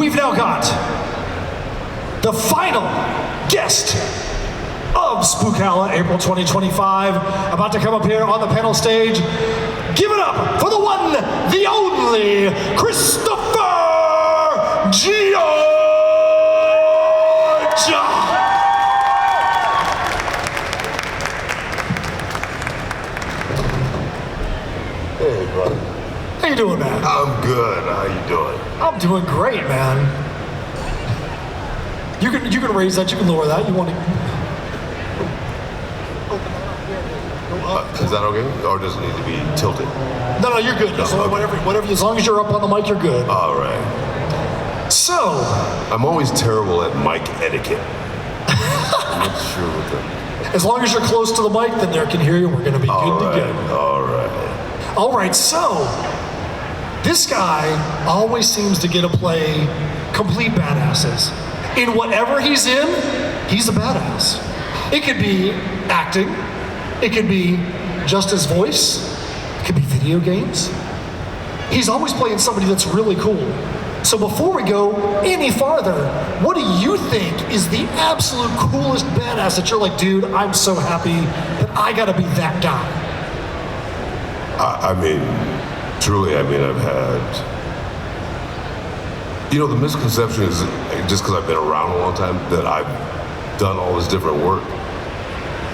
we've now got the final guest of Spookala, April 2025, about to come up here on the panel stage. Give it up for the one, the only, Christopher George! Hey, brother. How you doing, man? I'm good. How you doing? I'm doing great, man. You can raise that, you can lower that. You want to... Is that okay? Or does it need to be tilted? No, you're good. No, okay. Whatever, as long as you're up on the mic, you're good. All right. So... I'm always terrible at mic etiquette. I'm not sure what that... As long as you're close to the mic, then there can hear you. We're going to be good to go. All right. All right, so this guy always seems to get to play complete badasses. In whatever he's in, he's a badass. It could be acting, it could be just his voice, it could be video games. He's always playing somebody that's really cool. So before we go any farther, what do you think is the absolute coolest badass that you're like, dude, I'm so happy that I gotta be that guy? I mean, truly, I've had, the misconception is just because I've been around a long time that I've done all this different work.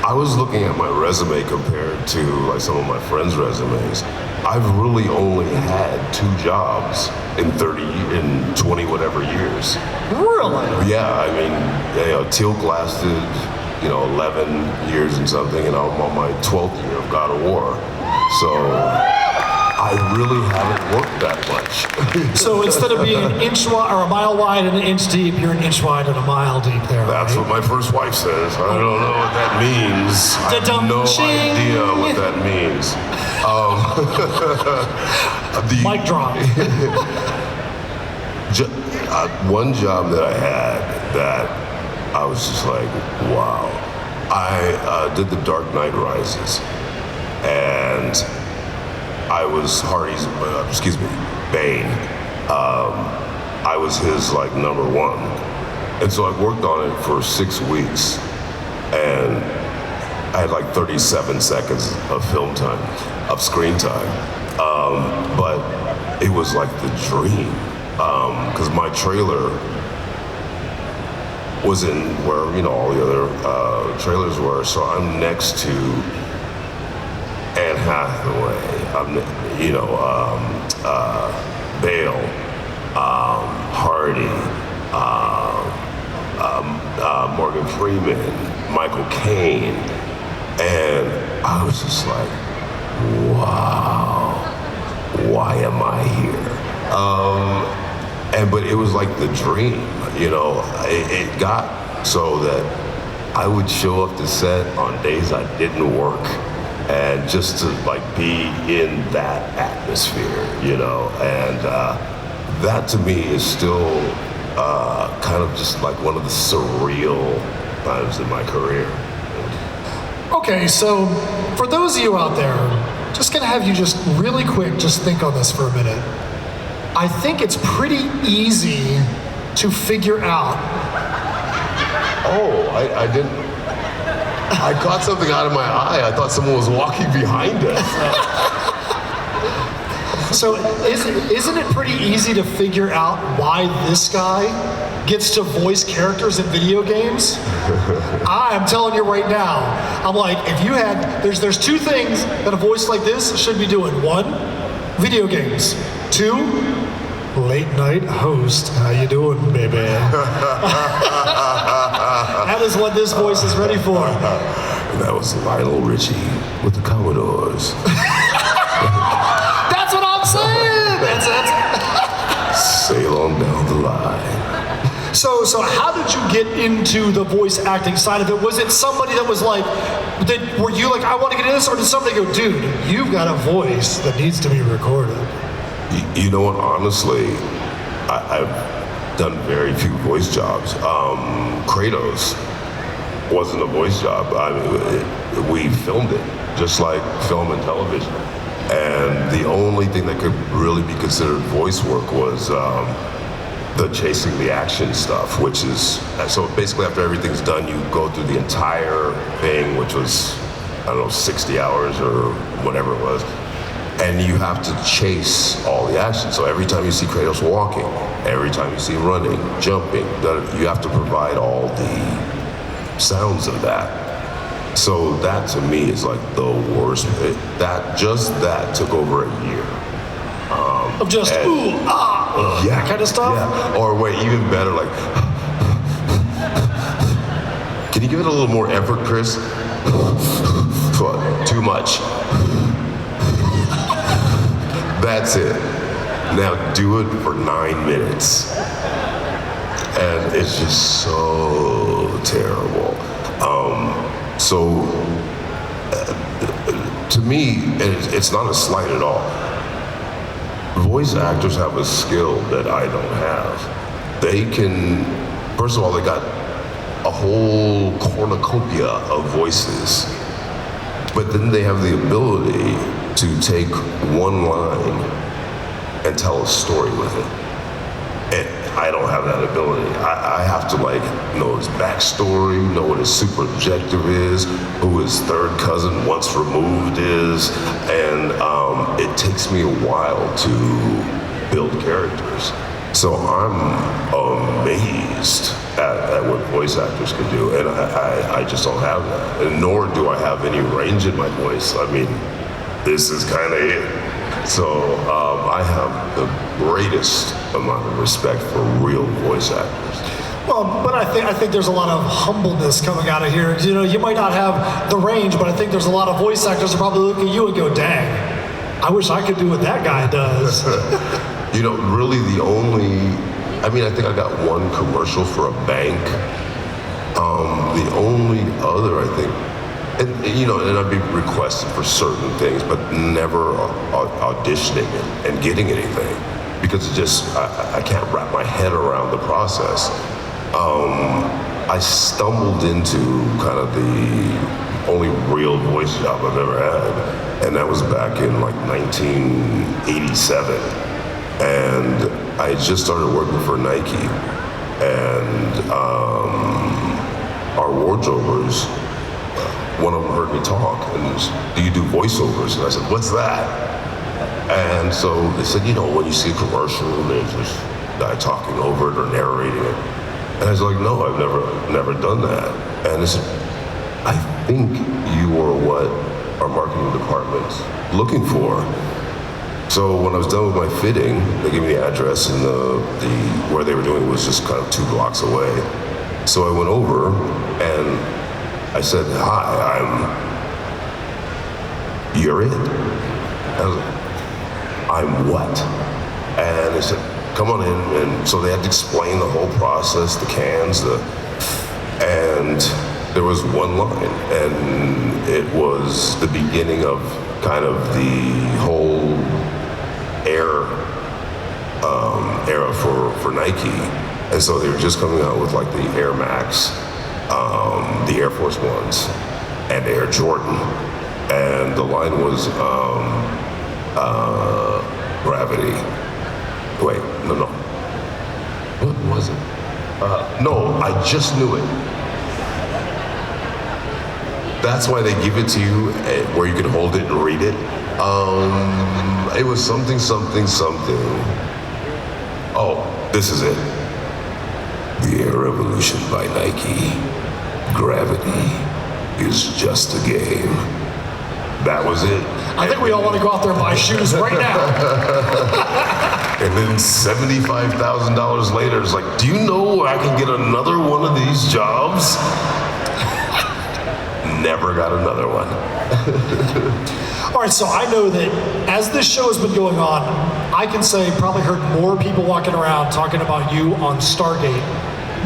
I was looking at my resume compared to like some of my friends' resumes. I've really only had 2 jobs in 20 whatever years. Really? Yeah, I mean, Teal'c lasted, 11 years and something, and I'm on my 12th year of God of War. So I really haven't worked that much. So instead of being an inch wide or a mile wide and an inch deep, you're an inch wide and a mile deep there. That's right? what my first wife says. I don't know what that means. I have no idea what that means. Mic drop. One job that I had that I was just like, wow. I did The Dark Knight Rises. And I was Bane. I was his number 1. And so I worked on it for 6 weeks, and I had 37 seconds of film time, of screen time. But it was like the dream, because my trailer was in where, all the other trailers were, so I'm next to Anne Hathaway, Bale, Hardy, Morgan Freeman, Michael Caine, and I was just like, wow, why am I here? But it was like the dream, it got so that I would show up to set on days I didn't work. And just to be in that atmosphere, and that to me is still kind of just one of the surreal times in my career. Okay, so for those of you out there, just gonna have you just really quick, just think on this for a minute. I think it's pretty easy to figure out. Oh, I didn't. I caught something out of my eye. I thought someone was walking behind us. So isn't it pretty easy to figure out why this guy gets to voice characters in video games? I am telling you right now, I'm like, if you had, there's 2 things that a voice like this should be doing. 1, video games. 2, late night host. How you doing, baby? That is what this voice is ready for. And that was Lionel Richie with the Commodores. That's what I'm saying. That's Sail on down the line. So how did you get into the voice acting side of it? Was it somebody that was were you like, I want to get into this, or did somebody go, dude, you've got a voice that needs to be recorded? You know what? Honestly, I've done very few voice jobs. Kratos wasn't a voice job. I mean, we filmed it just like film and television. And the only thing that could really be considered voice work was the chasing the action stuff, which is, so basically after everything's done, you go through the entire thing, which was, I don't know, 60 hours or whatever it was, and you have to chase all the action. So every time you see Kratos walking, every time you see him running, jumping, you have to provide all the sounds of that. So that to me is like the worst. That took over a year. Of just, ooh, ah, yeah, that kind of stuff? Yeah. Or wait, even better, like, can you give it a little more effort, Chris? Too much. That's it. Now do it for 9 minutes. And it's just so terrible. To me, it's not a slight at all. Voice actors have a skill that I don't have. They can, first of all, they got a whole cornucopia of voices, but then they have the ability to take one line and tell a story with it. And I don't have that ability. I have to like know his backstory, know what his super objective is, who his third cousin once removed is, and it takes me a while to build characters. So I'm amazed at what voice actors can do, and I just don't have that, and nor do I have any range in my voice. I mean, this is kind of it. So I have the greatest amount of respect for real voice actors. Well, but I think there's a lot of humbleness coming out of here. You know, you might not have the range, but I think there's a lot of voice actors that probably look at you and go, dang, I wish I could do what that guy does. You know, really the only, I mean, I think I got one commercial for a bank. The only other, I think, and you know, and I'd be requested for certain things, but never auditioning and getting anything, because it just, I can't wrap my head around the process. I stumbled into kind of the only real voice job I've ever had, and that was back in like 1987. And I just started working for Nike, and our wardrobers, one of them heard me talk, and do you do voiceovers? And I said, what's that? And so they said, you know, when you see a commercial, there's this guy talking over it or narrating it. And I was like, no, I've never done that. And they said, I think you are what our marketing department's looking for. So when I was done with my fitting, they gave me the address, and the where they were doing it was just kind of 2 blocks away. So I went over and I said, hi, you're it. I was like, I'm what? And they said, come on in. And so they had to explain the whole process, the cans, and there was one line, and it was the beginning of kind of the whole era for Nike. And so they were just coming out with like the Air Max, the Air Force Ones, and Air Jordan. And the line was gravity. Wait, no. What was it? No, I just knew it. That's why they give it to you where you can hold it and read it. It was something. Oh, this is it. The Air Revolution by Nike. Gravity is just a game. That was it. I think we all want to go out there and buy shoes right now. And then $75,000 later, it's like, do you know where I can get another one of these jobs? Never got another one. All right, so I know that as this show has been going on, I can say probably heard more people walking around talking about you on Stargate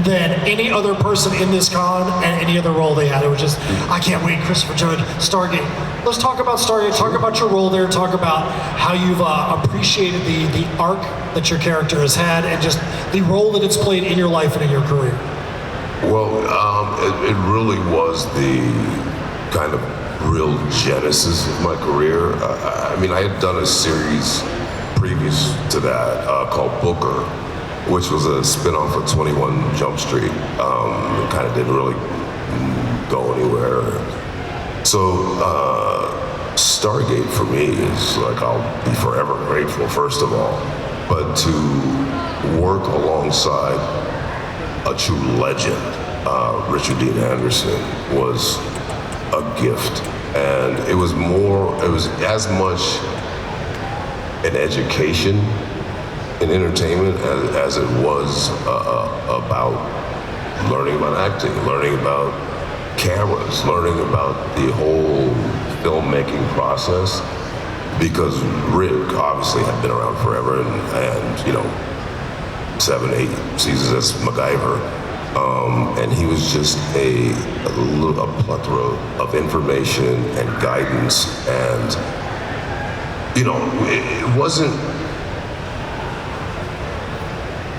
than any other person in this con and any other role they had. It was just, I can't wait, Christopher Judge, Stargate. Let's talk about Stargate, talk about your role there, talk about how you've appreciated the arc that your character has had and just the role that it's played in your life and in your career. Well, it really was the kind of real genesis of my career. I mean, I had done a series previous to that called Booker, which was a spin-off of 21 Jump Street. It kind of didn't really go anywhere. So Stargate for me is like, I'll be forever grateful, first of all, but to work alongside a true legend, Richard Dean Anderson, was a gift. And it was as much an education in entertainment as it was about learning about acting, learning about cameras, learning about the whole filmmaking process. Because Rick obviously had been around forever and you know, 7, 8 seasons as MacGyver. And he was just a plethora of information and guidance, and you know, it wasn't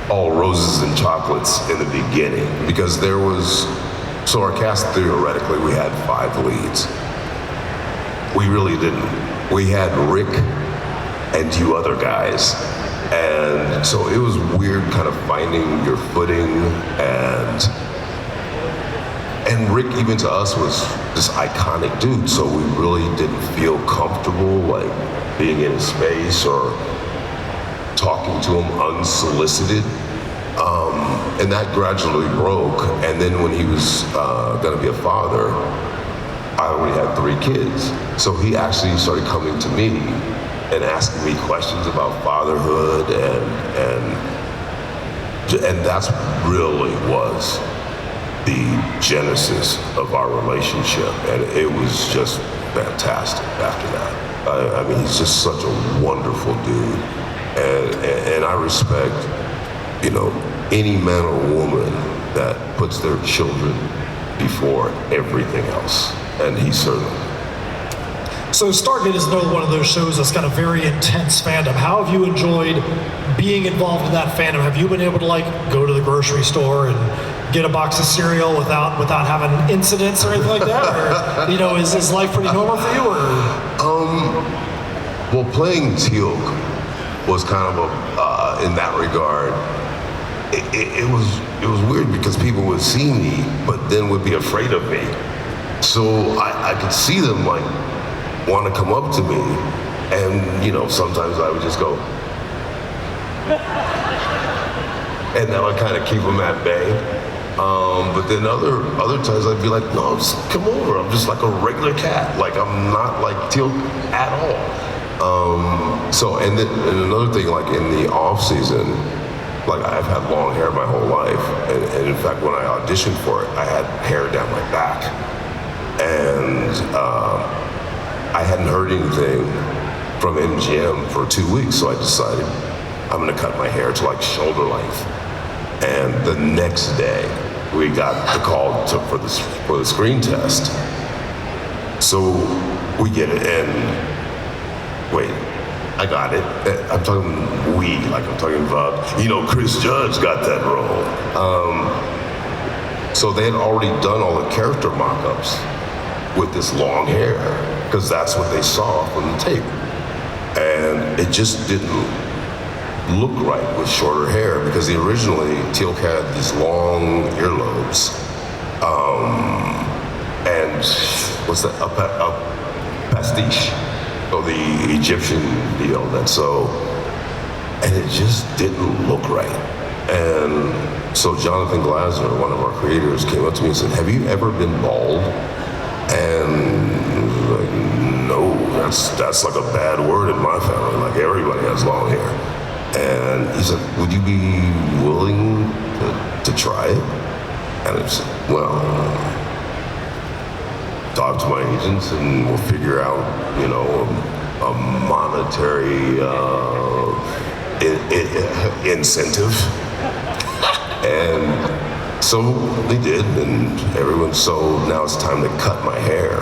all roses and chocolates in the beginning, because there was, so our cast, theoretically, we had 5 leads. We really didn't. We had Rick and 2 other guys. And so it was weird kind of finding your footing, and Rick, even to us, was this iconic dude, so we really didn't feel comfortable like being in his space or talking to him unsolicited. And that gradually broke, and then when he was gonna be a father, I already had 3 kids. So he actually started coming to me and asking me questions about fatherhood, and that's really was the genesis of our relationship, and it was just fantastic after that. I mean, he's just such a wonderful dude, and I respect, you know, any man or woman that puts their children before everything else, and he certainly. So Stargate is another one of those shows that's got a very intense fandom. How have you enjoyed being involved in that fandom? Have you been able to like go to the grocery store and get a box of cereal without having incidents or anything like that? Or, you know, is life pretty normal for you? Or? Well, playing Teal'c was kind of a, in that regard, it was weird because people would see me, but then would be afraid of me. So I could see them like want to come up to me, and you know, sometimes I would just go, and that would kind of keep them at bay. But then other times I'd be like, no, just come over. I'm just like a regular cat. Like, I'm not like Teal'c at all. So, and another thing, like in the off season, like I've had long hair my whole life. And in fact, when I auditioned for it, I had hair down my back. And I hadn't heard anything from MGM for 2 weeks. So I decided I'm gonna cut my hair to like shoulder length. And the next day, we got the call for the screen test. So we get it, and wait, I got it. I'm talking I'm talking about, you know, Chris Judge got that role. So they had already done all the character mock-ups with this long hair, because that's what they saw from the tape. And it just didn't look right with shorter hair, because originally Teal'c had these long earlobes, and what's that? A pastiche, so the Egyptian deal. And it just didn't look right. And so Jonathan Glasner, one of our creators, came up to me and said, "Have you ever been bald?" And I was like, "No, that's like a bad word in my family. Like, everybody has long hair." And he said, "Would you be willing to try it?" And I said, "Well, talk to my agents and we'll figure out, you know, a monetary incentive." And so they did, and so now it's time to cut my hair.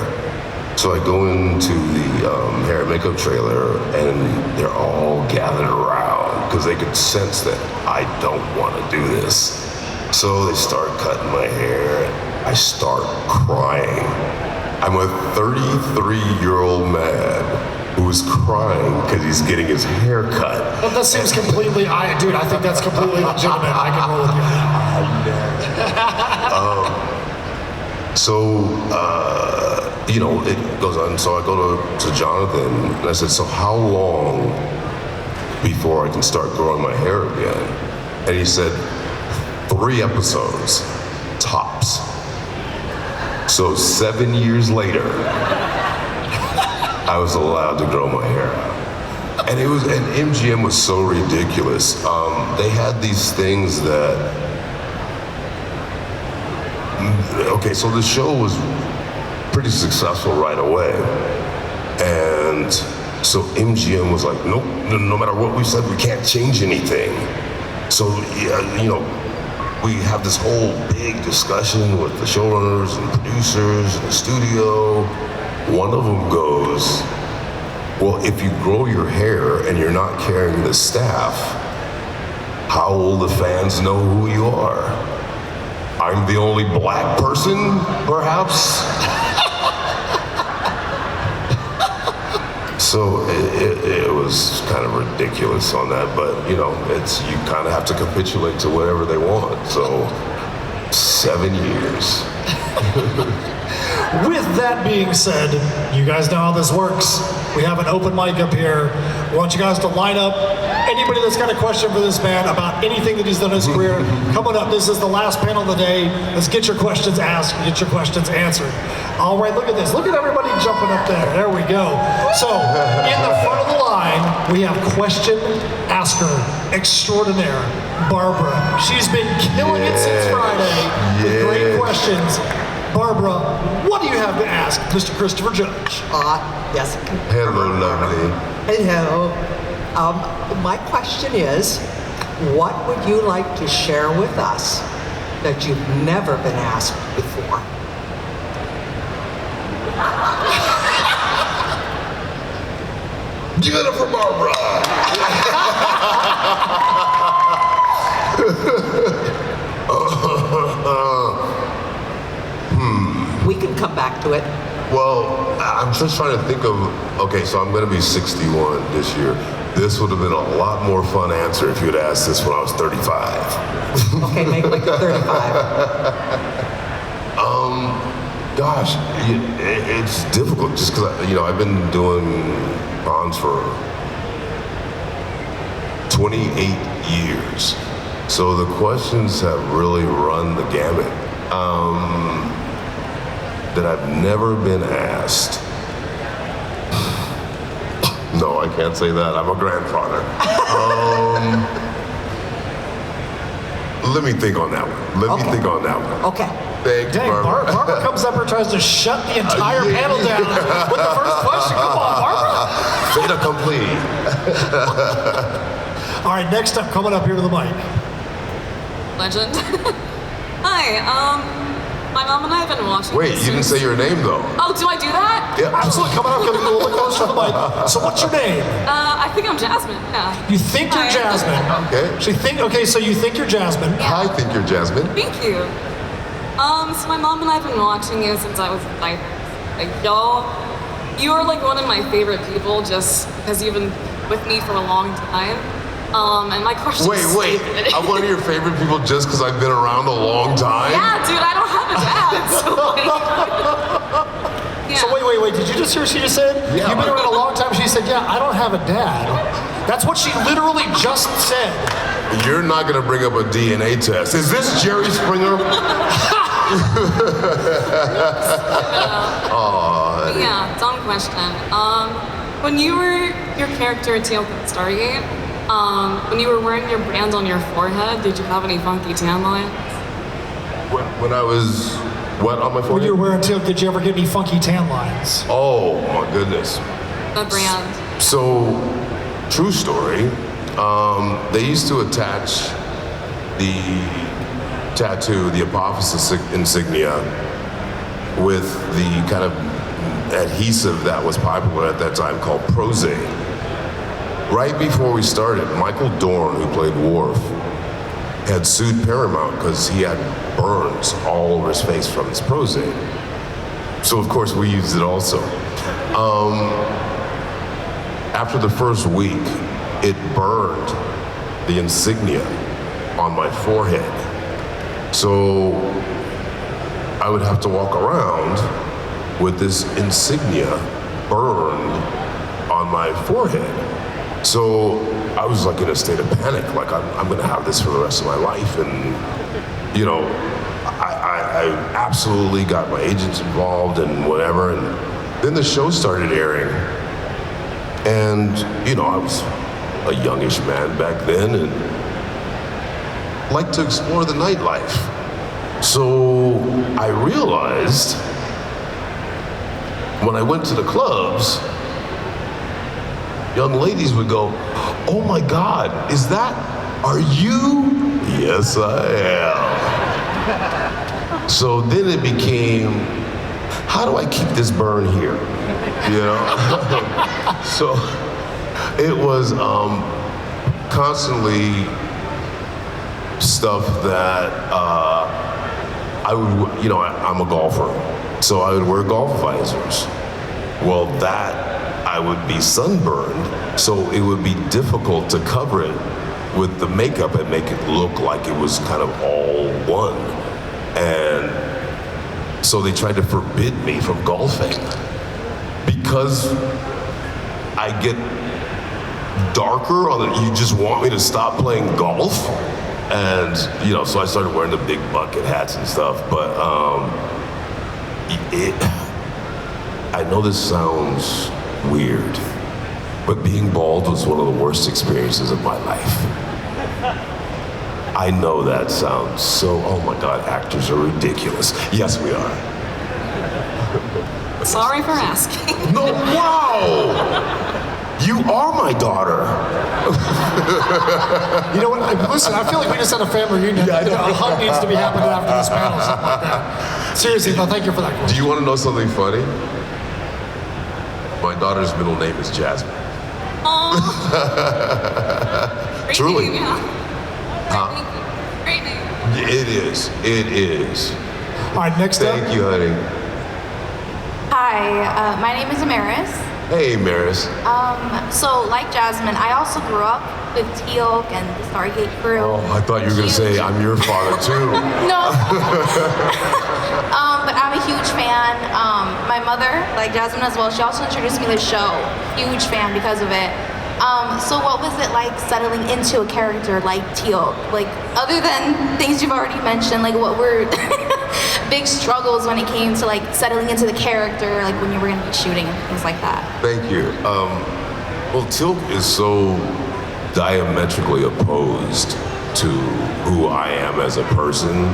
So I go into the hair and makeup trailer, and they're all gathered around because they could sense that I don't want to do this. So they start cutting my hair, and I start crying. I'm a 33-year-old man who was crying because he's getting his hair cut. Well, that seems completely, I think that's completely legitimate. I can roll with you. So, it goes on. So I go to Jonathan and I said, so how long before I can start growing my hair again? And he said, 3 episodes, tops. So 7 years later, I was allowed to grow my hair out. And MGM was so ridiculous. They had these things that, so the show was pretty successful right away. And so MGM was like, nope, no matter what we said, we can't change anything. So, we have this whole big discussion with the showrunners and producers and the studio. One of them goes, well, if you grow your hair and you're not carrying the staff, how will the fans know who you are? I'm the only black person, perhaps? So it was kind of ridiculous on that, but you kind of have to capitulate to whatever they want. So 7 years. With that being said, you guys know how this works. We have an open mic up here. I want you guys to line up. Anybody that's got a question for this man about anything that he's done in his career, coming up. This is the last panel of the day. Let's get your questions asked, get your questions answered. All right, look at this. Look at everybody jumping up there. There we go. So, in the front of the line, we have question asker extraordinaire, Barbara. She's been killing it since Friday with great questions. Barbara, what do you have to ask Mr. Christopher Judge? Yes. Hello, lovely. Hello. My question is, what would you like to share with us that you've never been asked before? Give it up for Barbara! We can come back to it. Well, I'm just trying to think of, so I'm going to be 61 this year. This would have been a lot more fun answer if you had asked this when I was 35. Okay, make like 35. Gosh, it's difficult just because, I've been doing bonds for 28 years. So the questions have really run the gamut. That I've never been asked. No, I can't say that. I'm a grandfather. Let me think on that one. Okay. Thanks, Dang, Barbara. Barbara comes up and tries to shut the entire panel down with the first question. Come on, Barbara. Fait accompli. All right, next up, coming up here to the mic. Legend. Hi, my mom and I have been watching. Wait, you didn't say your name though. Oh, do I do that? Yeah. Absolutely, coming up, getting a little bit closer to the mic. So what's your name? I think I'm Jasmine. Yeah. You think you're Hi. Jasmine. Okay. So you think you're Jasmine. I think you're Jasmine. Thank you. So my mom and I have been watching you since I was a diaper. Like, y'all, you are like one of my favorite people just because you've been with me for a long time. And my question Wait. is stupid. I'm one of your favorite people just because I've been around a long time? Yeah, dude, I don't have a dad, so like... Yeah. So wait, did you just hear what she just said? Yeah. You've been around a long time. She said, yeah, I don't have a dad. That's what she literally just said. You're not going to bring up a DNA test. Is this Jerry Springer? Yeah, dumb question. When you were your character in Tampa Stargate, when you were wearing your brand on your forehead, did you have any funky tan lines? When I was what on my forehead? When you were wearing tail, did you ever get any funky tan lines? Oh my goodness. The brand. So, true story. They used to attach the tattoo, the apophysis insignia, with the kind of adhesive that was popular at that time called Prozane. Right before we started, Michael Dorn, who played Worf, had sued Paramount because he had burns all over his face from his Prozane. So of course we used it also. after the first week, it burned the insignia on my forehead. So I would have to walk around with this insignia burned on my forehead. So I was like in a state of panic, like I'm gonna have this for the rest of my life. And, you know, I absolutely got my agents involved and whatever. And then the show started airing. And, you know, I was a youngish man back then and liked to explore the nightlife. So I realized when I went to the clubs, young ladies would go, "Oh my God, are you?" "Yes, I am." So then it became, how do I keep this burn here? You know? So it was constantly stuff that I would, you know, I'm a golfer, so I would wear golf visors. Well, that I would be sunburned, so it would be difficult to cover it with the makeup and make it look like it was kind of all one. And so they tried to forbid me from golfing because I get darker on it. You just want me to stop playing golf? And, you know, so I started wearing the big bucket hats and stuff, but I know this sounds weird, but being bald was one of the worst experiences of my life. I know that sounds so, oh my God, actors are ridiculous. Yes, we are. Sorry for asking. No, wow! You are my daughter. You know what? Listen, I feel like we just had a family reunion. Yeah, I know. A hug needs to be happening after this panel, something like that. Seriously, though, thank you for that Do question. you want to know something funny? My daughter's middle name is Jasmine. Oh. Truly. Great name, yeah. Huh? Great name. It is. It is. All right, next up. Thank you, honey. Hi, my name is Amaris. Hey, Maris. So, like Jasmine, I also grew up with Teal'c and the Stargate crew. Oh, I thought you were going to say I'm your father, too. No. But I'm a huge fan. My mother, like Jasmine as well, she also introduced me to the show. Huge fan because of it. So what was it like settling into a character like Teal'c? Like, other than things you've already mentioned, like what were big struggles when it came to like settling into the character, like when you were gonna be shooting and things like that? Thank you. Well, Teal'c is so diametrically opposed to who I am as a person.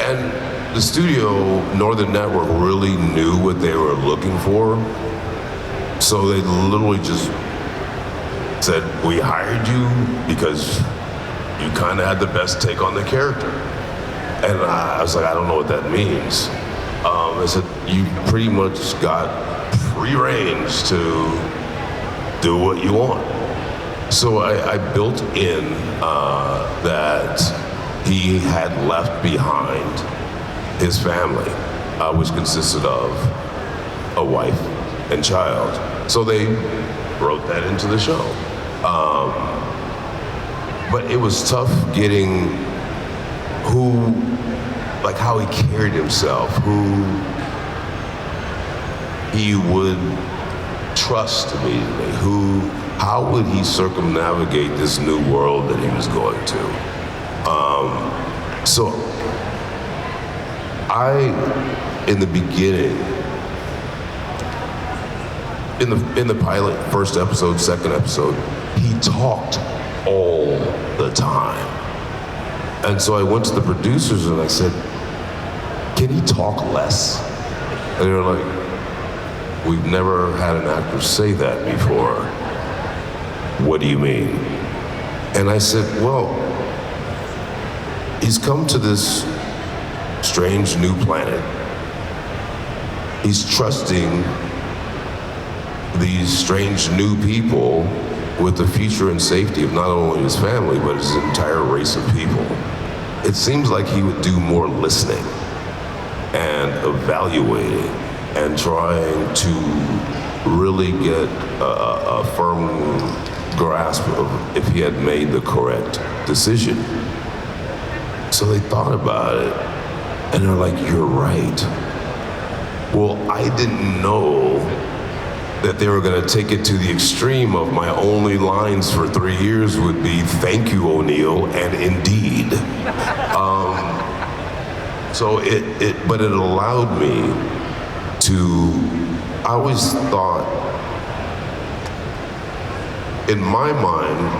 And the studio, Northern Network, really knew what they were looking for. So they literally just said, "We hired you because you kind of had the best take on the character." And I was like, I don't know what that means. I said, "You pretty much got free range to do what you want." So I built in that he had left behind his family, which consisted of a wife and child. So they wrote that into the show. But it was tough getting how he carried himself, who he would trust immediately, how would he circumnavigate this new world that he was going to. So in the beginning, in the pilot, first episode, second episode, he talked all the time. And so I went to the producers and I said, "Can he talk less?" And they were like, "We've never had an actor say that before." "What do you mean?" And I said, "Well, he's come to this strange new planet. He's trusting these strange new people with the future and safety of not only his family, but his entire race of people. It seems like he would do more listening and evaluating and trying to really get a firm grasp of if he had made the correct decision. So they thought about it, and they're like, "You're right." Well, I didn't know that they were gonna take it to the extreme of my only lines for 3 years would be, "Thank you, O'Neill," and "Indeed." But it allowed me to, I always thought, in my mind,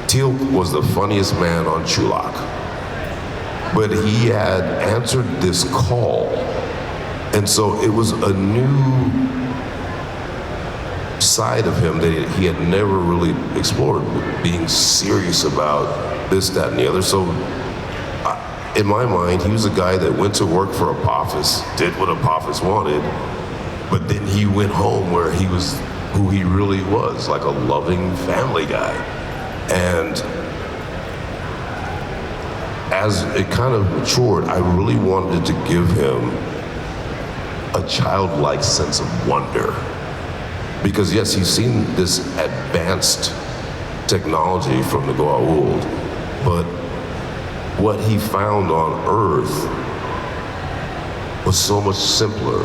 Teal'c was the funniest man on Chulak. But he had answered this call. And so it was a new side of him that he had never really explored, being serious about this, that, and the other. So in my mind, he was a guy that went to work for Apophis, did what Apophis wanted, but then he went home where he was who he really was, like a loving family guy. And as it kind of matured, I really wanted to give him a childlike sense of wonder. Because yes, he's seen this advanced technology from the Goa'uld, but what he found on Earth was so much simpler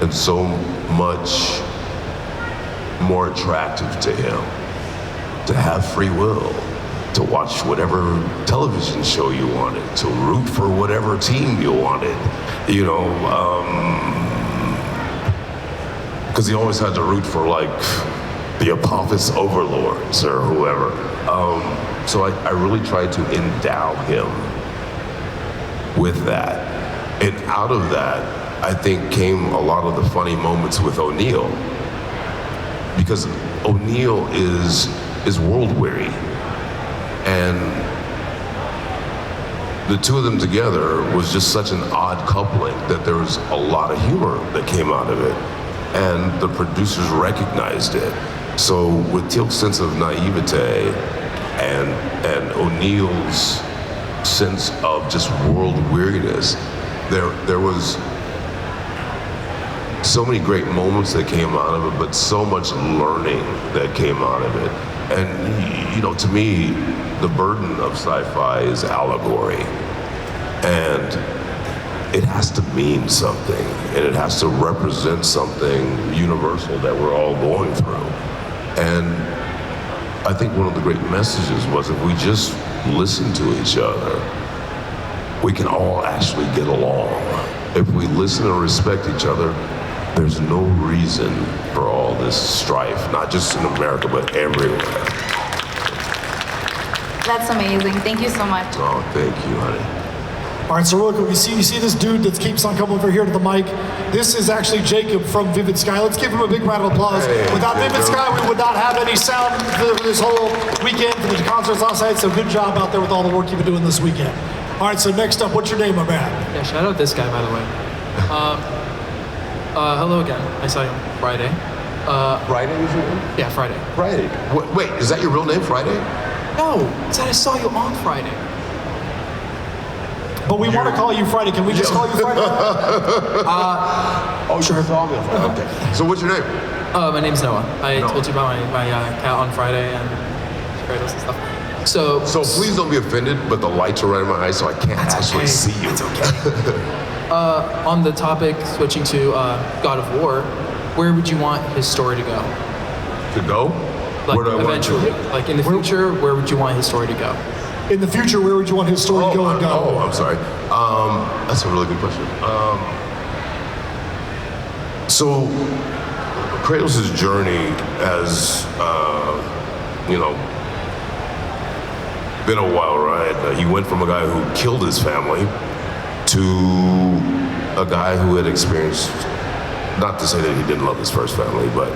and so much more attractive to him. To have free will, to watch whatever television show you wanted, to root for whatever team you wanted, you know, because he always had to root for like the Apophis overlords or whoever. So I really tried to endow him with that. And out of that, I think came a lot of the funny moments with O'Neill. Because O'Neill is world weary. And the two of them together was just such an odd coupling that there was a lot of humor that came out of it. And the producers recognized it. So with Teal'c's sense of naivete and O'Neill's sense of just world weariness, there was so many great moments that came out of it, but so much learning that came out of it. And you know, to me, the burden of sci-fi is allegory. And it has to mean something, and it has to represent something universal that we're all going through. And I think one of the great messages was if we just listen to each other, we can all actually get along. If we listen and respect each other, there's no reason for all this strife, not just in America, but everywhere. That's amazing. Thank you so much. Oh, thank you, honey. All right, so real quick, you see this dude that keeps on coming over here to the mic. This is actually Jacob from Vivid Sky. Let's give him a big round of applause. Hey, Without Vivid Sky, we would not have any sound for this whole weekend, for the concerts last night, so good job out there with all the work you've been doing this weekend. All right, so next up, what's your name, my man? Yeah, shout out this guy, by the way. Hello again. I saw you on Friday. Friday is your name? Yeah, Friday. Friday. Wait, is that your real name, Friday? No, I said I saw you on Friday. But we want to call you Friday. Can we just call you Friday? Oh, sure. It's all good. Okay. So what's your name? My name's Noah. I told you about my cat on Friday and Kratos and stuff. So please don't be offended, but the lights are right in my eyes, so I can't actually see you. It's okay. On the topic, switching to God of War, where would you want his story to go? To go? Like Where do I want eventually, like in the future, where would you want his story to go? In the future, where would you want his story to go and go? Oh, I'm sorry. That's a really good question. So Kratos' journey has, been a wild ride. He went from a guy who killed his family to a guy who had experienced, not to say that he didn't love his first family, but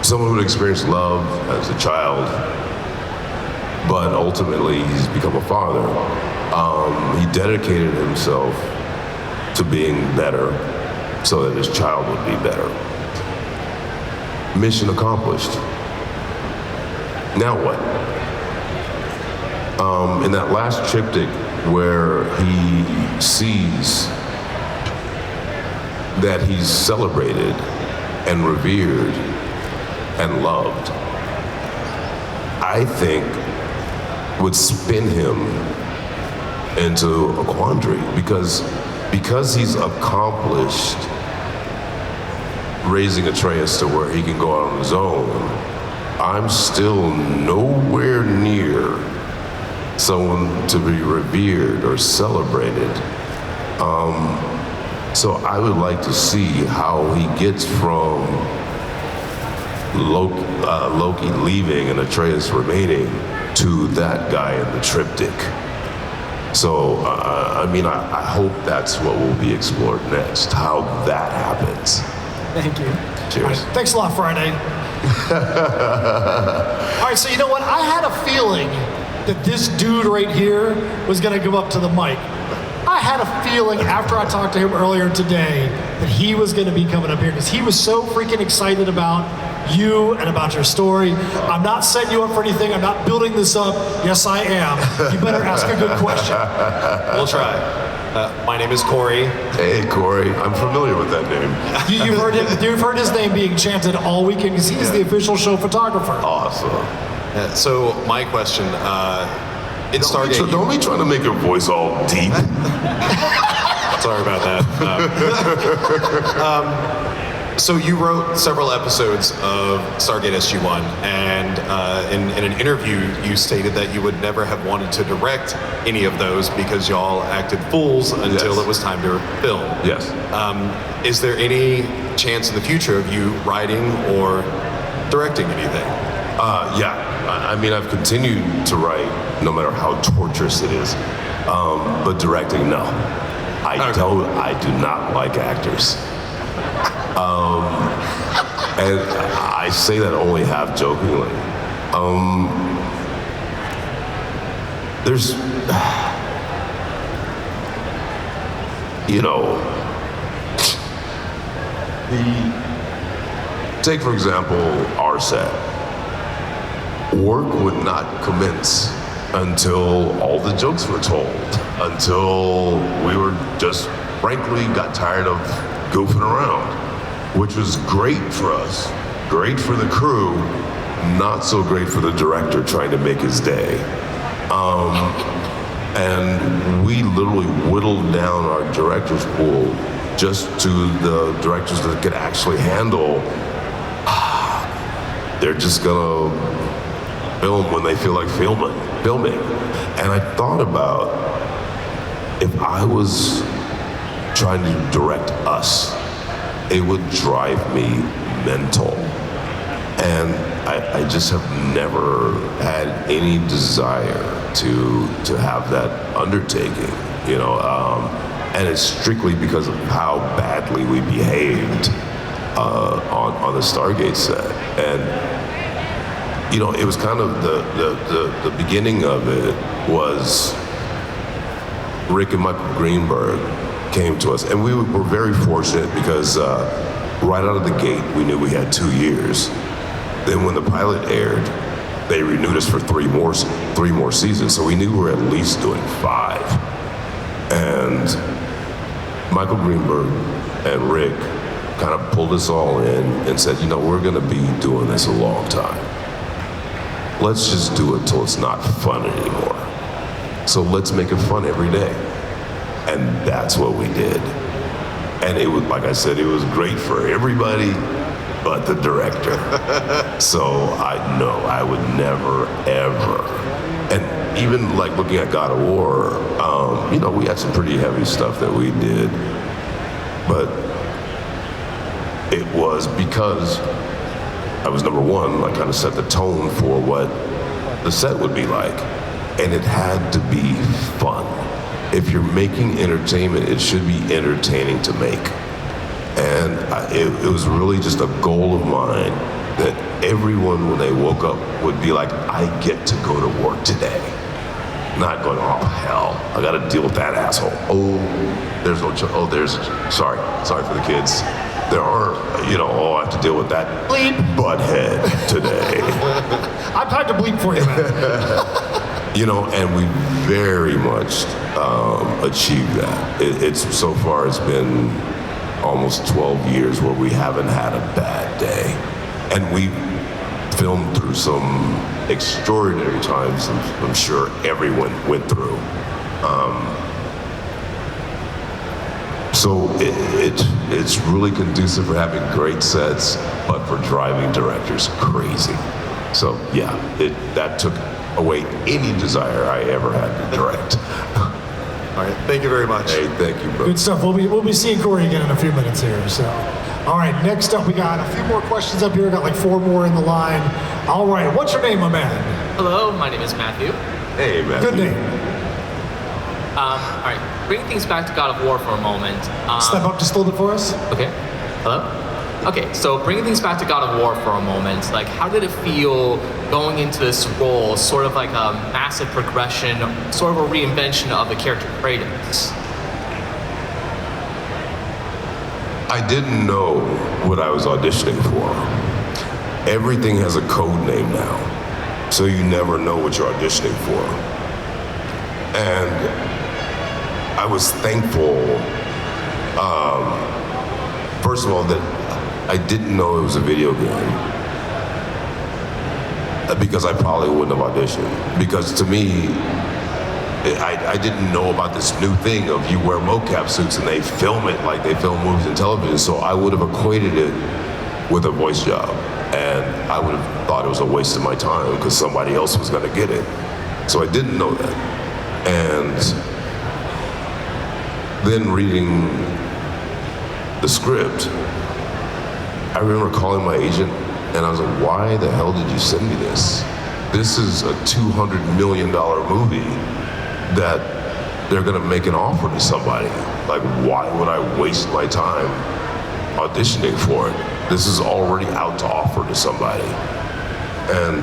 someone who had experienced love as a child, but ultimately he's become a father. He dedicated himself to being better so that his child would be better. Mission accomplished. Now what? In that last triptych where he sees that he's celebrated and revered and loved, I think would spin him into a quandary because he's accomplished raising Atreus to where he can go out on his own. I'm still nowhere near someone to be revered or celebrated. So I would like to see how he gets from Loki leaving and Atreus remaining to that guy in the triptych. So, I hope that's what will be explored next, how that happens. Thank you. Cheers. Thanks a lot, Friday. All right, so you know what? I had a feeling that this dude right here was going to come up to the mic. I had a feeling after I talked to him earlier today that he was going to be coming up here because he was so freaking excited about you and about your story. I'm not setting you up for anything. I'm not building this up. Yes, I am. You better ask a good question. We'll try. My name is Corey. Hey, Corey. I'm familiar with that name. You've heard his name being chanted all weekend because he's the official show photographer. Awesome. So my question, in Stargate... Don't be trying to make your voice all deep. Sorry about that. So you wrote several episodes of Stargate SG-1, and in an interview you stated that you would never have wanted to direct any of those because y'all acted fools until it was time to film. Yes. Is there any chance in the future of you writing or directing anything? Yeah. I've continued to write no matter how torturous it is, but directing, no. I do not like actors. And I say that only half jokingly. There's, take for example, our set. Work would not commence until all the jokes were told, until we were just, frankly, got tired of goofing around, which was great for us, great for the crew, not so great for the director trying to make his day. And we literally whittled down our director's pool just to the directors that could actually handle, they're just gonna film when they feel like filming. And I thought about if I was trying to direct us, it would drive me mental. And I just have never had any desire to have that undertaking, and it's strictly because of how badly we behaved on the Stargate set. And it was kind of the beginning of it was Rick and Michael Greenberg came to us, and we were very fortunate because right out of the gate we knew we had 2 years. Then when the pilot aired, they renewed us for three more seasons, so we knew we were at least doing 5. And Michael Greenberg and Rick kind of pulled us all in and said, we're gonna be doing this a long time. Let's just do it till it's not fun anymore. So let's make it fun every day. And that's what we did. And it was, like I said, it was great for everybody but the director. So I would never, ever. And even like looking at God of War, we had some pretty heavy stuff that we did. But it was because I was number one, I kind of set the tone for what the set would be like. And it had to be fun. If you're making entertainment, it should be entertaining to make. And it was really just a goal of mine that everyone, when they woke up, would be like, I get to go to work today. Not going, oh, hell, I got to deal with that asshole. Oh, there's no, sorry for the kids. There are, I have to deal with that bleep butthead today. I'm trying to bleep for you, man. And we very much achieved that. It's so far, it's been almost 12 years where we haven't had a bad day. And we filmed through some extraordinary times I'm sure everyone went through. So it's really conducive for having great sets, but for driving directors crazy. So yeah, that took away any desire I ever had to direct. All right, thank you very much. Hey, thank you, bro. Good stuff. We'll be seeing Corey again in a few minutes here. So, all right. Next up, we got a few more questions up here. Got like 4 more in the line. All right. What's your name, my man? Hello, my name is Matthew. Hey, man. Good name. All right, bringing things back to God of War for a moment. Step up just a little bit for us. Okay. Hello? Okay, so bringing things back to God of War for a moment, like how did it feel going into this role, sort of like a massive progression, sort of a reinvention of the character Kratos? I didn't know what I was auditioning for. Everything has a code name now, so you never know what you're auditioning for. And I was thankful, first of all, that I didn't know it was a video game, because I probably wouldn't have auditioned. Because to me, I didn't know about this new thing of you wear mocap suits and they film it like they film movies and television. So I would have equated it with a voice job, and I would have thought it was a waste of my time because somebody else was going to get it. So I didn't know that. And then reading the script, I remember calling my agent and I was like, why the hell did you send me this? This is a $200 million movie that they're gonna make an offer to somebody. Like, why would I waste my time auditioning for it? This is already out to offer to somebody. And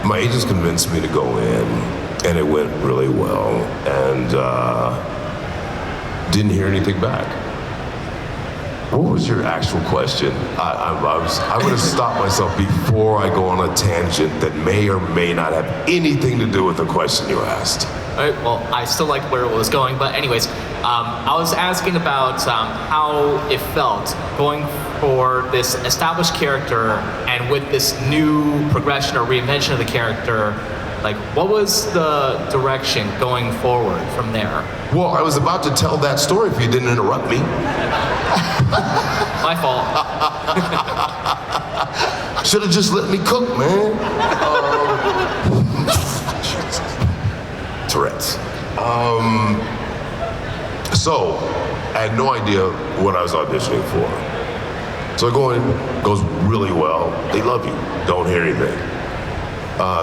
my agents convinced me to go in, and it went really well, and didn't hear anything back. What was your actual question? I'm going to stop myself before I go on a tangent that may or may not have anything to do with the question you asked. All right, well, I still like where it was going, but anyways, I was asking about how it felt going for this established character and with this new progression or reinvention of the character. Like, what was the direction going forward from there? Well, I was about to tell that story if you didn't interrupt me. My fault. Should have just let me cook, man. Tourette's. So, I had no idea what I was auditioning for. So I go in, goes really well. They love you. Don't hear anything.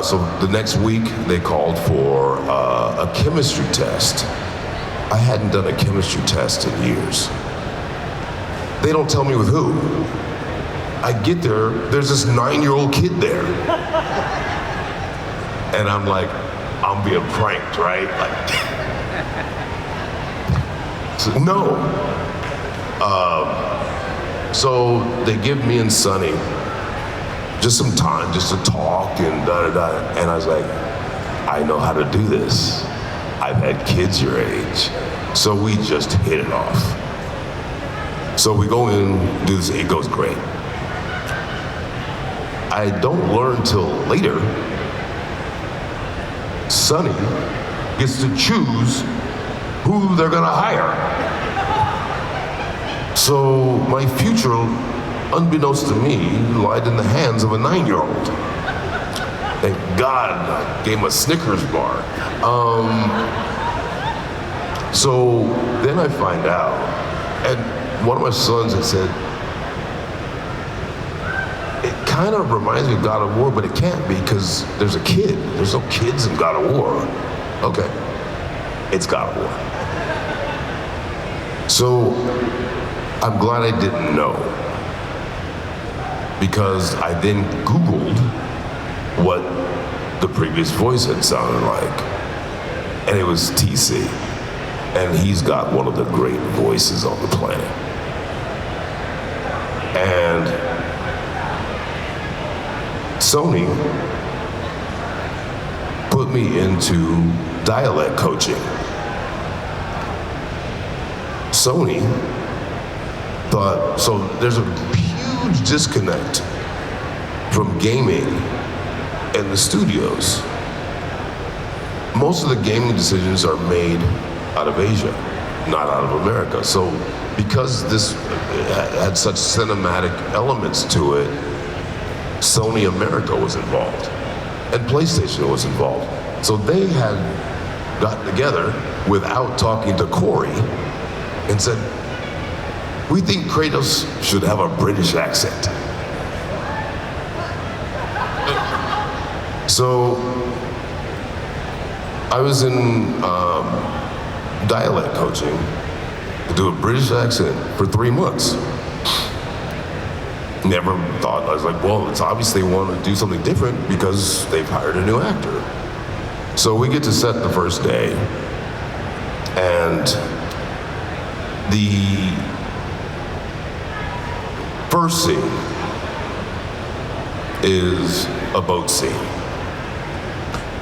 So the next week, they called for a chemistry test. I hadn't done a chemistry test in years. They don't tell me with who. I get there, there's this 9-year-old kid there. And I'm like, I'm being pranked, right? Like, so, no. So they give me and Sonny just some time just to talk and da-da-da. And I was like, I know how to do this. I've had kids your age. So we just hit it off. So we go in, do this, it goes great. I don't learn till later. Sonny gets to choose who they're gonna hire. So my future, unbeknownst to me, lied in the hands of a 9-year-old. Thank God I gave him a Snickers bar. So then I find out, and one of my sons had said, it kind of reminds me of God of War, but it can't be because there's a kid. There's no kids in God of War. Okay, it's God of War. So I'm glad I didn't know, because I then Googled what the previous voice had sounded like, and it was TC. And he's got one of the great voices on the planet. And Sony put me into dialect coaching. Sony thought, so there's a huge disconnect from gaming and the studios. Most of the gaming decisions are made out of Asia, not out of America. So because this had such cinematic elements to it, Sony America was involved and PlayStation was involved. So they had gotten together without talking to Corey and said, we think Kratos should have a British accent. So I was in dialect coaching to do a British accent for 3 months. Never thought, I was like, well, it's obvious they want to do something different because they've hired a new actor. So we get to set the first day, and the first scene is a boat scene.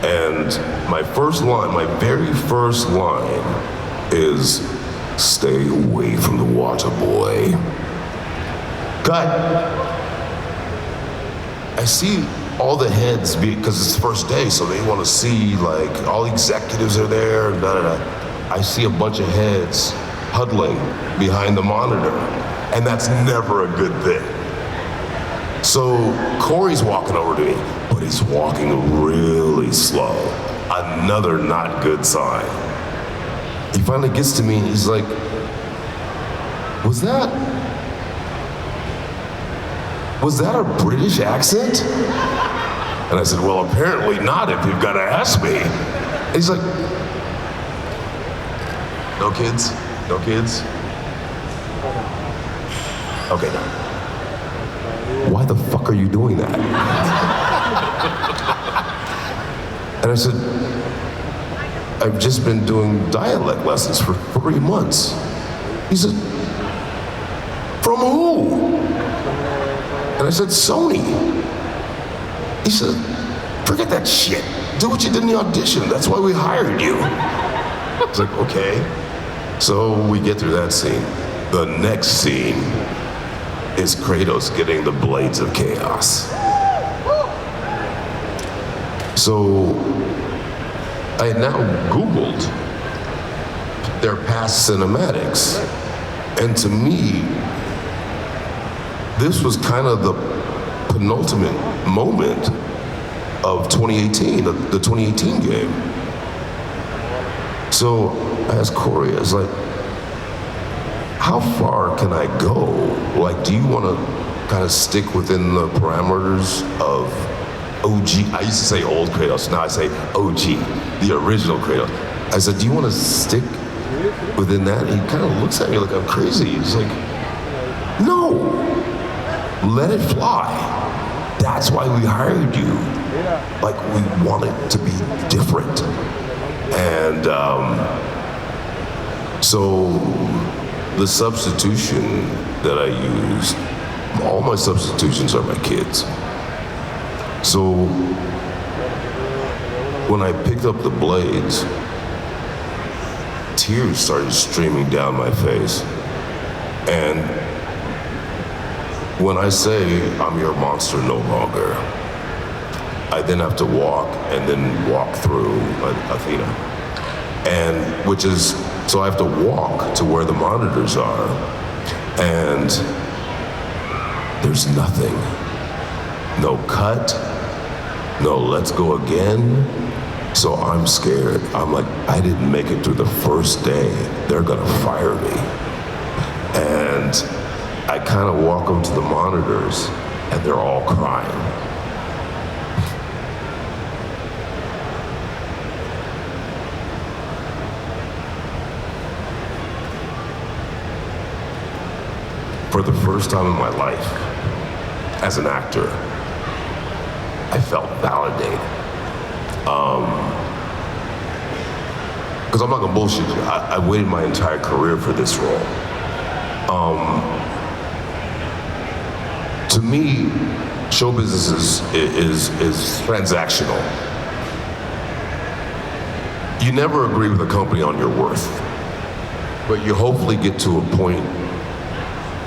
And my very first line is, stay away from the water, boy. Cut. I see all the heads, because it's the first day, so they want to see, like, all the executives are there, and da-da-da. I see a bunch of heads huddling behind the monitor, and that's never a good thing. So Corey's walking over to me, but he's walking really slow. Another not good sign. He finally gets to me and he's like, was that a British accent? And I said, well, apparently not if you've got to ask me. And he's like, no kids? No kids? Okay, now. Why the fuck are you doing that? And I said, I've just been doing dialect lessons for 3 months. He said, from who? And I said, Sony. He said, forget that shit. Do what you did in the audition. That's why we hired you. I was like, okay. So we get through that scene. The next scene is Kratos getting the blades of chaos. So I had now Googled their past cinematics, and to me, this was kind of the penultimate moment of 2018, the 2018 game. So I asked Corey, I was like, how far can I go? Like, do you want to kind of stick within the parameters of OG? I used to say old Kratos, now I say OG, the original Kratos. I said, do you want to stick within that? And he kind of looks at me like I'm crazy. He's like, no, let it fly. That's why we hired you. Like, we want it to be different. And so the substitution that I used, all my substitutions are my kids. So when I picked up the blades, tears started streaming down my face. And when I say I'm your monster no longer, I then have to walk and then walk through Athena. And which is, so I have to walk to where the monitors are, and there's nothing. No cut, no let's go again. So I'm scared. I'm like, I didn't make it through the first day. They're gonna fire me. And I kind of walk up to the monitors, and they're all crying. For the first time in my life, as an actor, I felt validated. Because I'm not gonna bullshit you, I waited my entire career for this role. To me, show business is transactional. You never agree with a company on your worth, but you hopefully get to a point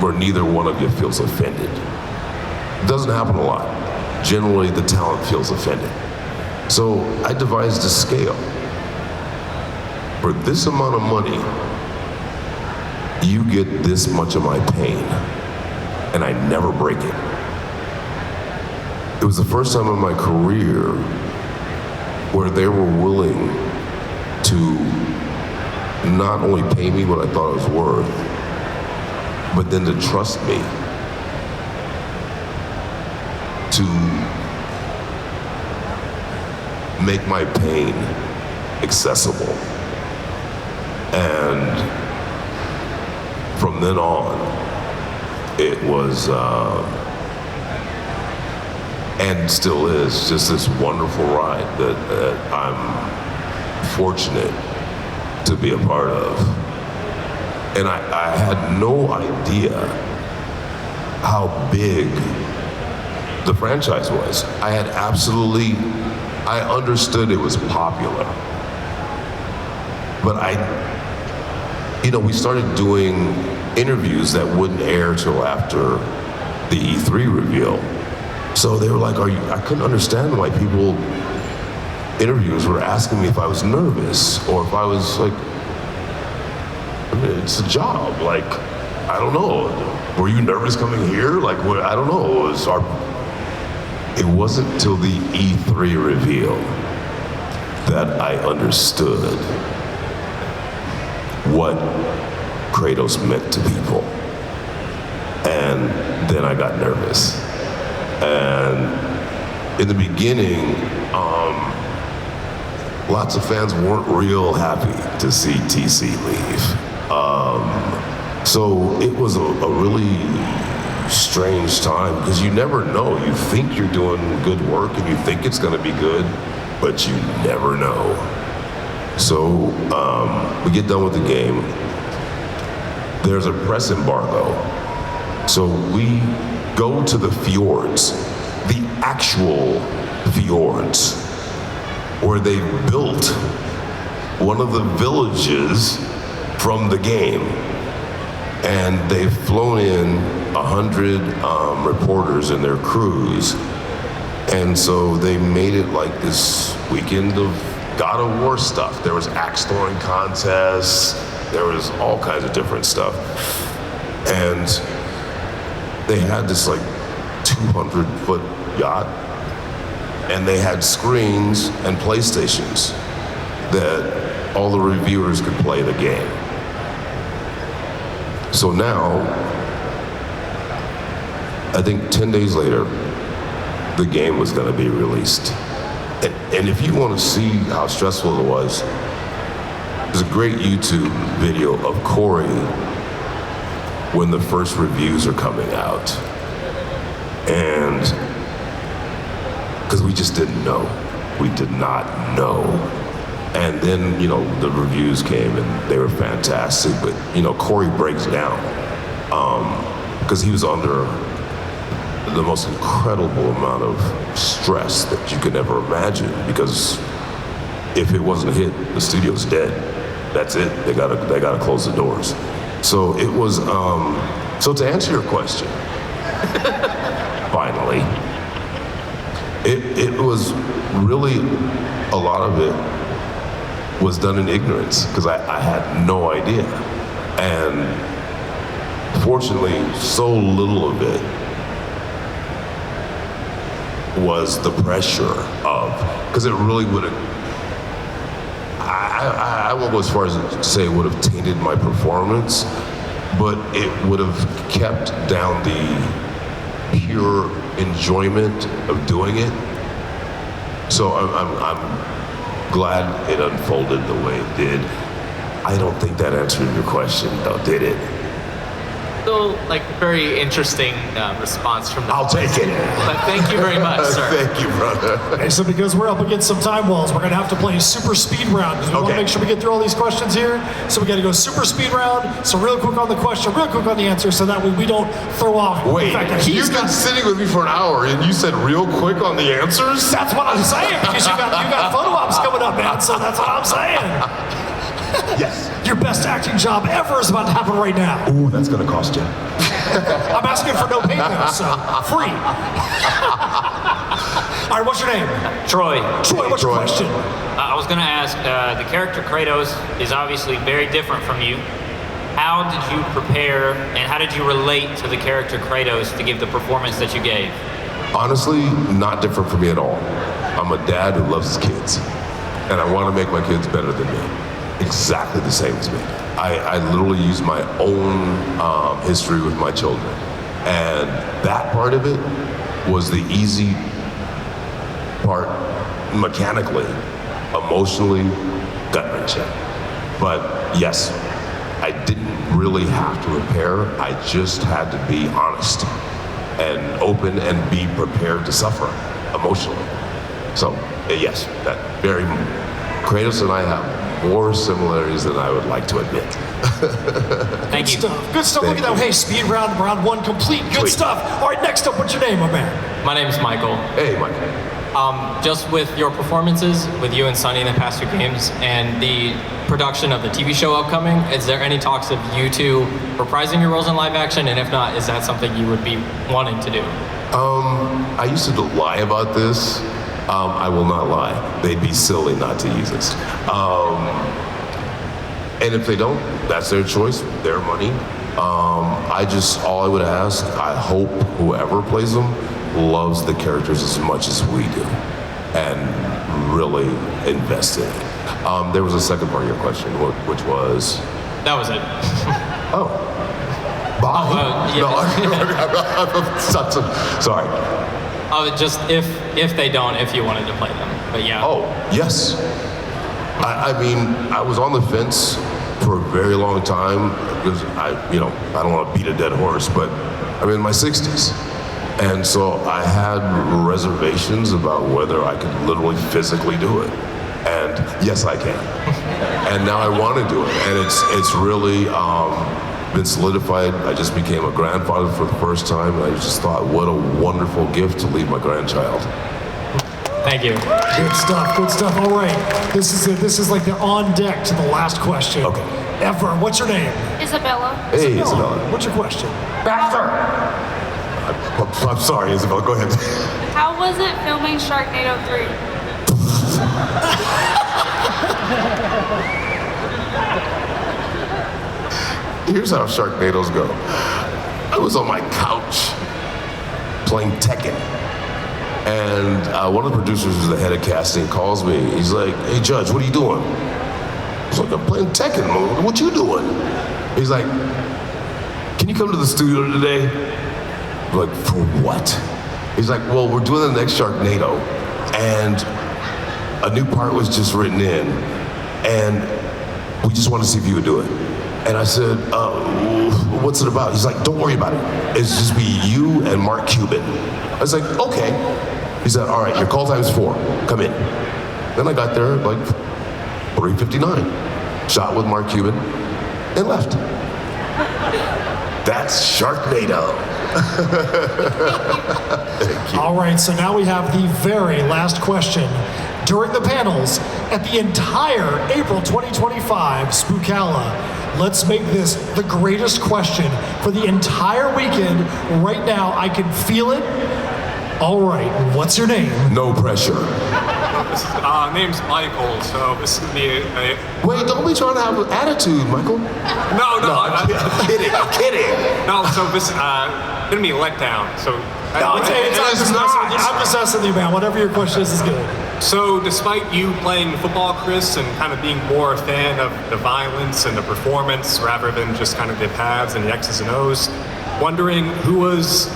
where neither one of you feels offended. It doesn't happen a lot. Generally, the talent feels offended. So I devised a scale. For this amount of money, you get this much of my pain, and I never break it. It was the first time in my career where they were willing to not only pay me what I thought I was worth, but then to trust me to make my pain accessible. And from then on, it was, and still is, just this wonderful ride that I'm fortunate to be a part of. And I had no idea how big the franchise was. I understood it was popular. But we started doing interviews that wouldn't air till after the E3 reveal. So they were like, I couldn't understand why interviewers were asking me if I was nervous or if I was like, it's a job. Like, I don't know. Were you nervous coming here? Like, I don't know. It wasn't till the E3 reveal that I understood what Kratos meant to people. And then I got nervous. And in the beginning, lots of fans weren't real happy to see TC leave. So it was a really strange time because you never know. You think you're doing good work and you think it's going to be good, but you never know. So we get done with the game. There's a press embargo. So we go to the fjords, the actual fjords, where they built one of the villages from the game. And they've flown in 100 reporters and their crews. And so they made it like this weekend of God of War stuff. There was axe throwing contests. There was all kinds of different stuff. And they had this like 200-foot yacht. And they had screens and PlayStations that all the reviewers could play the game. So now, I think 10 days later, the game was going to be released. And if you want to see how stressful it was, there's a great YouTube video of Corey when the first reviews are coming out. And because we just didn't know. We did not know. And then, the reviews came and they were fantastic. But, Corey breaks down because he was under the most incredible amount of stress that you could ever imagine. Because if it wasn't a hit, the studio's dead. That's it. They gotta close the doors. So it was. So to answer your question, finally, it was really a lot of it was done in ignorance because I had no idea. And fortunately, so little of it was the pressure of, because it really would have, I won't go as far as to say it would have tainted my performance, but it would have kept down the pure enjoyment of doing it. So I'm glad it unfolded the way it did. I don't think that answered your question, though, did it? So, very interesting response from the I'll take it. But thank you very much, sir. Thank you, brother. Okay, so because we're up against some time walls, we're going to have to play a super speed round because we want to make sure we get through all these questions here. So we got to go super speed round. So real quick on the question, real quick on the answer, so that way we don't throw off Wait, the fact that you've been sitting with me for an hour and you said real quick on the answers? That's what I'm saying because you got photo ops coming up, man. So that's what I'm saying. Yes. Your best acting job ever is about to happen right now. Ooh, that's gonna cost you. I'm asking for no pay though, so free. All right, what's your name? Troy. Troy, what's your Troy. question? I was going to ask, the character Kratos is obviously very different from you. How did you prepare and how did you relate to the character Kratos to give the performance that you gave? Honestly, not different from me at all. I'm a dad who loves his kids, and I want to make my kids better than me. Exactly the same as me. I literally use my own history with my children, and that part of it was the easy part mechanically, emotionally, gut-wrenching. But yes, I didn't really have to prepare. I just had to be honest and open and be prepared to suffer emotionally. So yes, that very Kratos and I have more similarities than I would like to admit. Thank you. Good stuff. Look at that. Hey, speed round one complete. Good Sweet. stuff. All right, next up, what's your name, my man? My name is Michael. Hey, Mike. Just with your performances, with you and Sonny in the past two games, and the production of the TV show upcoming, is there any talks of you two reprising your roles in live action? And if not, is that something you would be wanting to do? I used to lie about this. I will not lie. They'd be silly not to use this. And if they don't, that's their choice, their money. All I would ask, I hope whoever plays them loves the characters as much as we do and really invest in it. There was a second part of your question, which was? That was it. Oh. Bye. Yeah. No, sorry. Just if they don't, if you wanted to play them, but yeah. Oh, yes. I mean, I was on the fence for a very long time because I don't want to beat a dead horse, but I'm in my 60s. And so I had reservations about whether I could literally physically do it. And yes, I can. And now I want to do it. And it's really been solidified. I just became a grandfather for the first time. And I just thought, what a wonderful gift to leave my grandchild. Thank you. Good stuff. Good stuff. All right. This is like the on deck to the last question. Okay. Ever. What's your name? Isabella. Hey, Isabella. What's your question? I'm sorry, Isabella. Go ahead. How was it filming Sharknado 3? Here's how Sharknadoes go. I was on my couch playing Tekken. And one of the producers who's the head of casting calls me. He's like, hey, Judge, what are you doing? I was like, I'm playing Tekken. What you doing? He's like, can you come to the studio today? I'm like, for what? He's like, well, we're doing the next Sharknado. And a new part was just written in. And we just want to see if you would do it. And I said, what's it about? He's like, don't worry about it. It's just be you and Mark Cuban. I was like, okay. He said, all right, your call time's 4. Come in. Then I got there at like 3:59. Shot with Mark Cuban and left. That's Sharknado. Thank you. All right, so now we have the very last question. During the panels at the entire April 2025 Spookala, let's make this the greatest question for the entire weekend. Right now, I can feel it. All right, what's your name? No pressure. Name's Michael, so this is gonna be a Wait, don't be trying to have an attitude, Michael. no, I'm kidding. I'm kidding. no. So this is gonna be a letdown. So No, I'm just asking you, man. Whatever your question is good. So despite you playing football, Chris, and kind of being more a fan of the violence and the performance rather than just kind of the paths and the X's and O's, wondering who was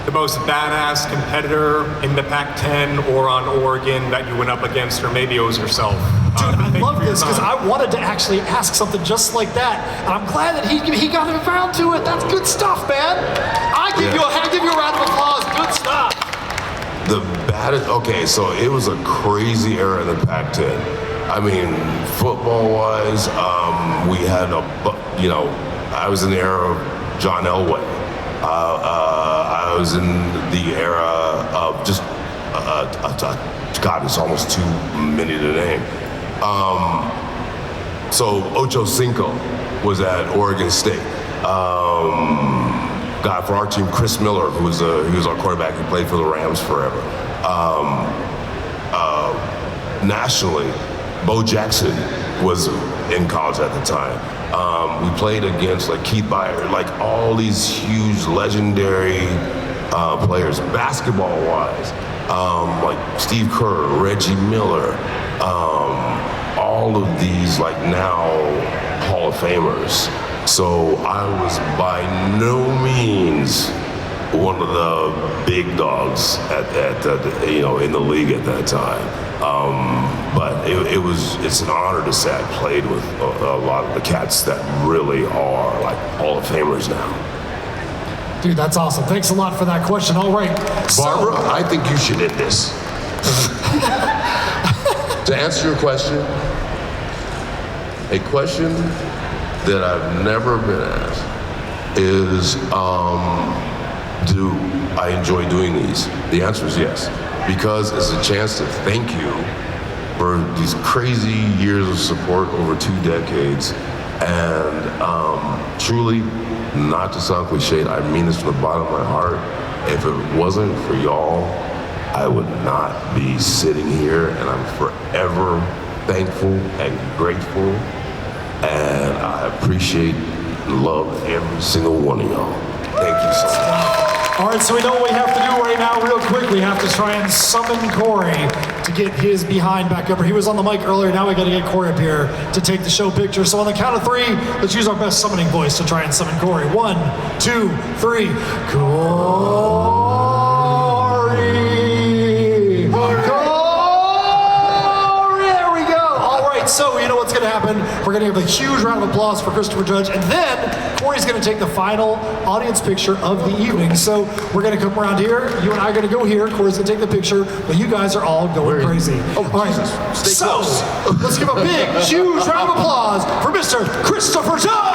the most badass competitor in the Pac-10 or on Oregon that you went up against, or maybe it was yourself. Dude, I love this because I wanted to actually ask something just like that, and I'm glad that he got around to it. That's good stuff, man. I give you a round of applause. Good stuff. The baddest. Okay, so it was a crazy era in the Pac-10. I mean, football-wise, we had I was in the era of John Elway. I was in the era of just, God, it's almost too many to name. So Ocho Cinco was at Oregon State. guy for our team, Chris Miller, who was our quarterback. He played for the Rams forever. Nationally, Bo Jackson was in college at the time. We played against like Keith Byer, like all these huge legendary players, basketball-wise, like Steve Kerr, Reggie Miller, all of these like now Hall of Famers. So I was by no means one of the big dogs in the league at that time. But it's an honor to say I played with a lot of the cats that really are like Hall of Famers now. Dude, that's awesome. Thanks a lot for that question. All right. Barbara, I think you should end this. To answer your question, a question that I've never been asked is, do I enjoy doing these? The answer is yes, because it's a chance to thank you for these crazy years of support over 2 decades. And truly, not to sound cliched, I mean this from the bottom of my heart. If it wasn't for y'all, I would not be sitting here, and I'm forever thankful and grateful. And I appreciate and love every single one of y'all. Thank you so much. All right, so we know what we have to do right now real quick. We have to try and summon Corey to get his behind back up. He was on the mic earlier. Now we got to get Corey up here to take the show picture. So on the count of 3, let's use our best summoning voice to try and summon Corey. 1, 2, 3. Corey! So you know what's going to happen? We're going to give a huge round of applause for Christopher Judge, and then Corey's going to take the final audience picture of the evening. So we're going to come around here. You and I are going to go here. Corey's going to take the picture, but you guys are all going crazy. Oh, all right. Stay close. Let's give a big, huge round of applause for Mr. Christopher Judge.